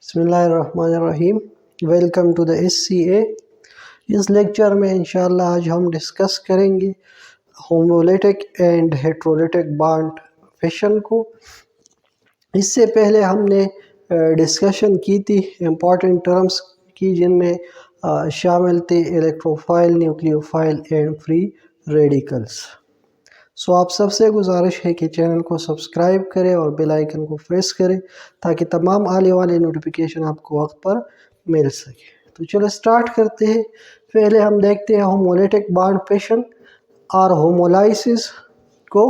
बिस्मिल्लाहिर्रहमानिर्रहीम। Welcome to the SCA। इस lecture में इंशाल्लाह आज हम डिस्कस करेंगे homolytic and heterolytic bond fission को। इससे पहले हमने डिस्कशन की थी इम्पॉर्टेंट टर्म्स की, जिनमें शामिल थे electrophile, nucleophile and free radicals. So आप सबसे गुजारिश है कि चैनल को सब्सक्राइब करें और बेल आइकन को प्रेस करें ताकि तमाम आने वाले नोटिफिकेशन आपको वक्त पर मिल सके। तो चलो स्टार्ट करते हैं। पहले हम देखते हैं होमोलिटिक बॉन्ड फिशन और होमोलाइसिस को।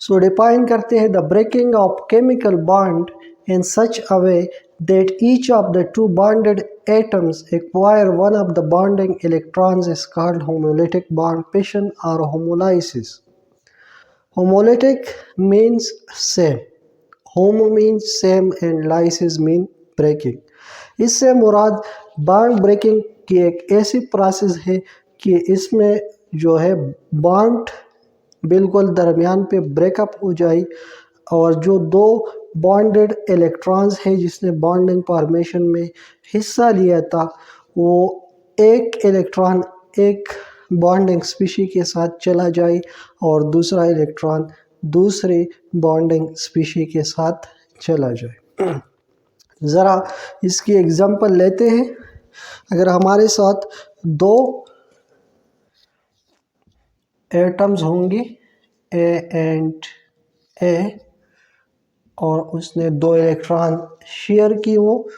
सो डिफाइन करते हैं the breaking of chemical bond in such a way that each of the two bonded atoms acquire one of the bonding electrons is called homolytic bond fission or homolysis. Homolytic means same, homo means same and lysis mean breaking. इससे मुराद bond breaking की एक ऐसी process है कि इसमें जो है bond बिल्कुल दरमियान पे ब्रेकअप हो जाए और जो दो बॉन्डेड इलेक्ट्रॉन्स है जिसने बॉन्डिंग फॉर्मेशन में हिस्सा लिया था, वो एक इलेक्ट्रॉन एक बॉन्डिंग स्पीशी के साथ चला जाए और दूसरा इलेक्ट्रॉन दूसरे बॉन्डिंग स्पीशी के साथ चला जाए। ज़रा इसकी एग्जांपल लेते हैं। अगर हमारे साथ दो एटम्स होंगे ए एंड ए और उसने दो इलेक्ट्रॉन शेयर की हो,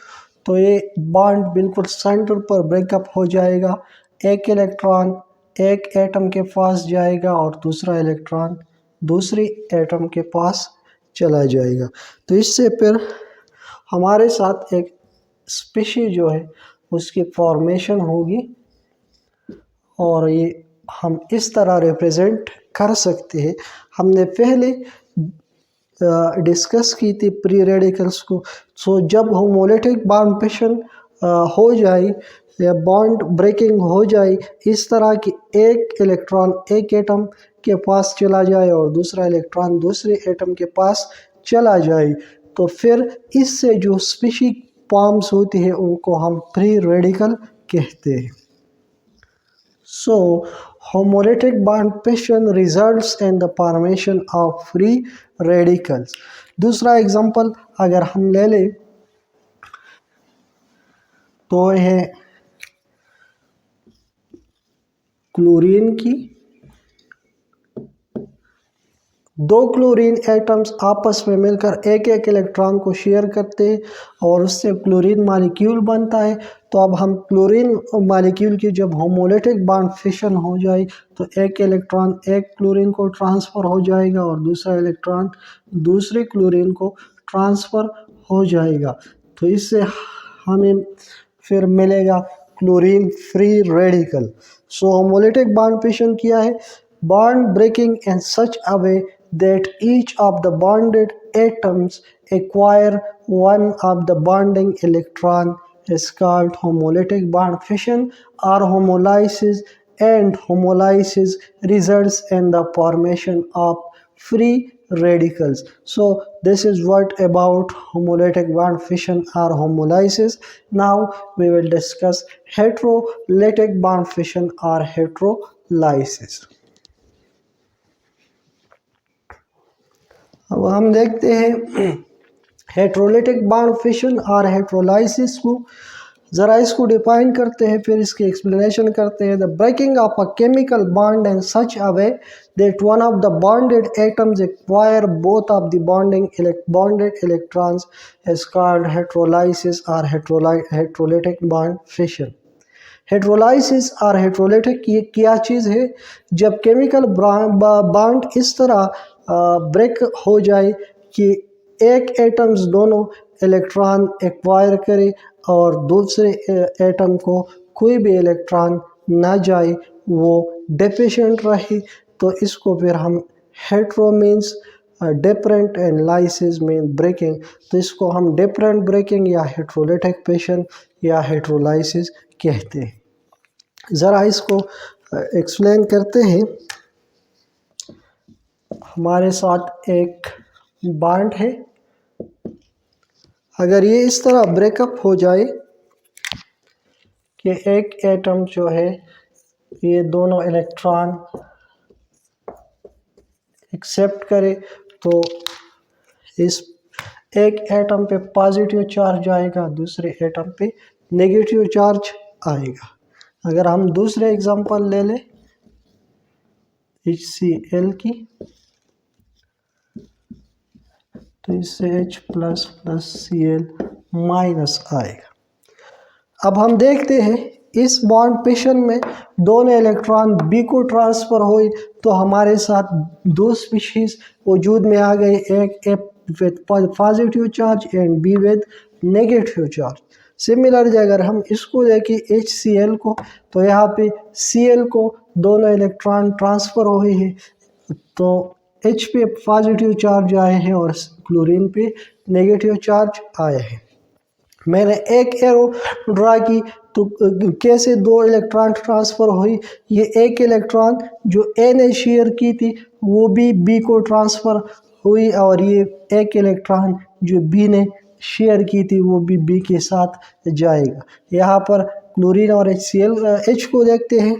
तो ये बॉन्ड बिल्कुल सेंटर पर ब्रेकअप हो जाएगा। एक इलेक्ट्रॉन एक एटम के पास जाएगा और दूसरा इलेक्ट्रॉन दूसरी एटम के पास चला जाएगा। तो इससे फिर हमारे साथ एक स्पीशी जो है उसकी फॉर्मेशन होगी और ये हम इस तरह रिप्रेजेंट कर सकते हैं। हमने पहले डिस्कस की थी प्री रेडिकल्स को। सो जब होमोलिटिक बॉन्ड फिशन हो जाए या बॉन्ड ब्रेकिंग हो जाए इस तरह कि एक इलेक्ट्रॉन एक एटम के पास चला जाए और दूसरा इलेक्ट्रॉन दूसरे एटम के पास चला जाए, तो फिर इससे जो स्पीशी फॉर्म्स होती है उनको हम फ्री रेडिकल कहते हैं। So, homolytic bond fission results in the formation of free radicals. दूसरा एग्जांपल अगर हम ले लें तो है क्लोरीन की। दो क्लोरीन एटम्स आपस में मिलकर एक एक इलेक्ट्रॉन को शेयर करते हैं और उससे क्लोरीन मॉलिक्यूल बनता है। तो अब हम क्लोरीन मॉलिक्यूल की जब होमोलिटिक बॉन्ड फिशन हो जाए तो एक इलेक्ट्रॉन एक क्लोरीन को ट्रांसफ़र हो जाएगा और दूसरा इलेक्ट्रॉन दूसरे क्लोरीन को ट्रांसफ़र हो जाएगा। तो इससे हमें फिर मिलेगा chlorine free radical. So homolytic bond fission किया है bond breaking in such a way that each of the bonded atoms acquire one of the bonding electron is called homolytic bond fission or homolysis, and homolysis results in the formation of free radicals. So this is what about homolytic bond fission or homolysis. Now we will discuss heterolytic bond fission or heterolysis. अब हम देखते हैं heterolytic bond fission और हेट्रोलाइसिस को। ज़रा इसको define करते हैं फिर इसकी एक्सप्लेनेशन करते हैं। The breaking of a chemical bond in such a way that one of the bonded atoms acquire both of the bonded electrons is called heterolysis और हेट्रोलिटिक बॉन्ड फिशन। हेट्रोलाइसिस और हेट्रोलिटिक ये क्या चीज़ है? जब केमिकल बॉन्ड इस तरह break हो जाए कि एक एटम्स दोनों इलेक्ट्रॉन एक्वायर करे और दूसरे एटम को कोई भी इलेक्ट्रॉन ना जाए, वो डेफिशिएंट रहे, तो इसको फिर हम hetero means different and lysis mean breaking, तो इसको हम डिफरेंट ब्रेकिंग या हेट्रोलिटिक फिशन या हेट्रोलाइसिस कहते हैं। ज़रा इसको एक्सप्लेन करते हैं। हमारे साथ एक बॉन्ड है, अगर ये इस तरह ब्रेकअप हो जाए कि एक एटम जो है ये दोनों इलेक्ट्रॉन एक्सेप्ट करे तो इस एक एटम पे पॉजिटिव चार्ज आएगा, दूसरे एटम पे नेगेटिव चार्ज आएगा। अगर हम दूसरे एग्जांपल ले लें HCl की, तो इससे H plus plus Cl minus आएगा। अब हम देखते हैं इस बॉन्ड फिशन में दोनों इलेक्ट्रॉन B को ट्रांसफ़र हुए तो हमारे साथ दो स्पीशीज वजूद में आ गए, एक with positive charge and B with negative charge. Similarly अगर हम इसको देखें HCl को, तो यहाँ पे Cl को दोनों इलेक्ट्रॉन ट्रांसफ़र हुए हैं, तो H पे पॉजिटिव चार्ज आए हैं और क्लोरीन पे नेगेटिव चार्ज आए हैं। मैंने एक एरो ड्रा की तो कैसे दो इलेक्ट्रॉन ट्रांसफ़र हुई। ये एक इलेक्ट्रॉन जो ए ने शेयर की थी वो भी बी को ट्रांसफ़र हुई, और ये एक इलेक्ट्रॉन जो बी ने शेयर की थी वो भी बी के साथ जाएगा। यहाँ पर क्लोरीन और H को देखते हैं।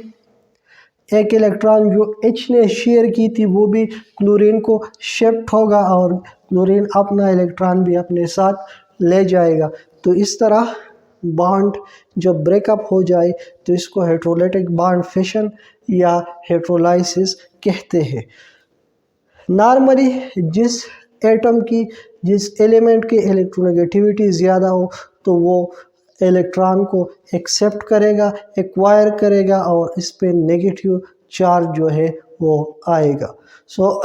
एक इलेक्ट्रॉन जो H ने शेयर की थी वो भी क्लोरीन को शिफ्ट होगा और क्लोरीन अपना इलेक्ट्रॉन भी अपने साथ ले जाएगा। तो इस तरह बॉन्ड जब ब्रेकअप हो जाए तो इसको हेट्रोलाइटिक बॉन्ड फिशन या हेट्रोलाइसिस कहते हैं। नॉर्मली जिस एटम की जिस एलिमेंट की इलेक्ट्रोनेगेटिविटी ज़्यादा हो तो वो इलेक्ट्रॉन को एक्सेप्ट करेगा, एक्वायर करेगा और इस पे नेगेटिव चार्ज जो है वो आएगा। सो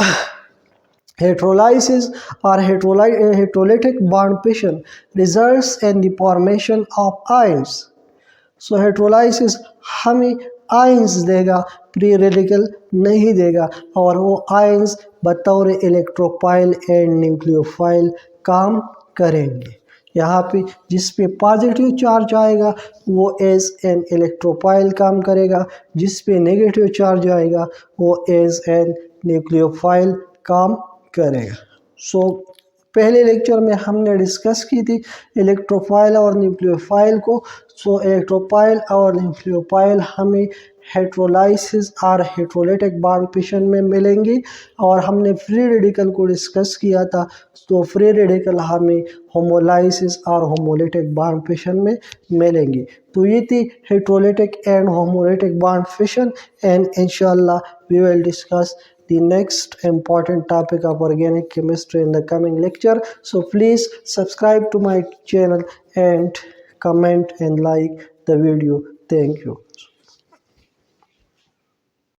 heterolysis or heterolytic bond fission results in the formation of ions. So heterolysis हमें आयंस देगा, प्री रेडिकल नहीं देगा, और वो आयंस बतौर इलेक्ट्रोफाइल एंड न्यूक्लियोफाइल काम करेंगे। यहाँ पे जिस पे पॉजिटिव चार्ज आएगा वो एज एन इलेक्ट्रोफाइल काम करेगा, जिस पे नेगेटिव चार्ज आएगा वो एज एन न्यूक्लियोफाइल काम करेगा। सो पहले लेक्चर में हमने डिस्कस की थी इलेक्ट्रोफाइल और न्यूक्लियोफाइल को। सो इलेक्ट्रोफाइल और न्यूक्लियोफाइल हमें हेट्रोलाइसिस और हेट्रोलाइटिक बॉन्ड फिशन में मिलेंगे, और हमने फ्री रेडिकल को डिस्कस किया था। तो फ्री रेडिकल हमें होमोलाइसिस और होमोलाइटिक बॉन्ड फिशन में मिलेंगे। तो ये थी heterolytic and homolytic bond fission, and इंशाल्लाह we will discuss the next important topic of organic chemistry in the coming lecture. So please subscribe to my channel and comment and like the video. Thank you.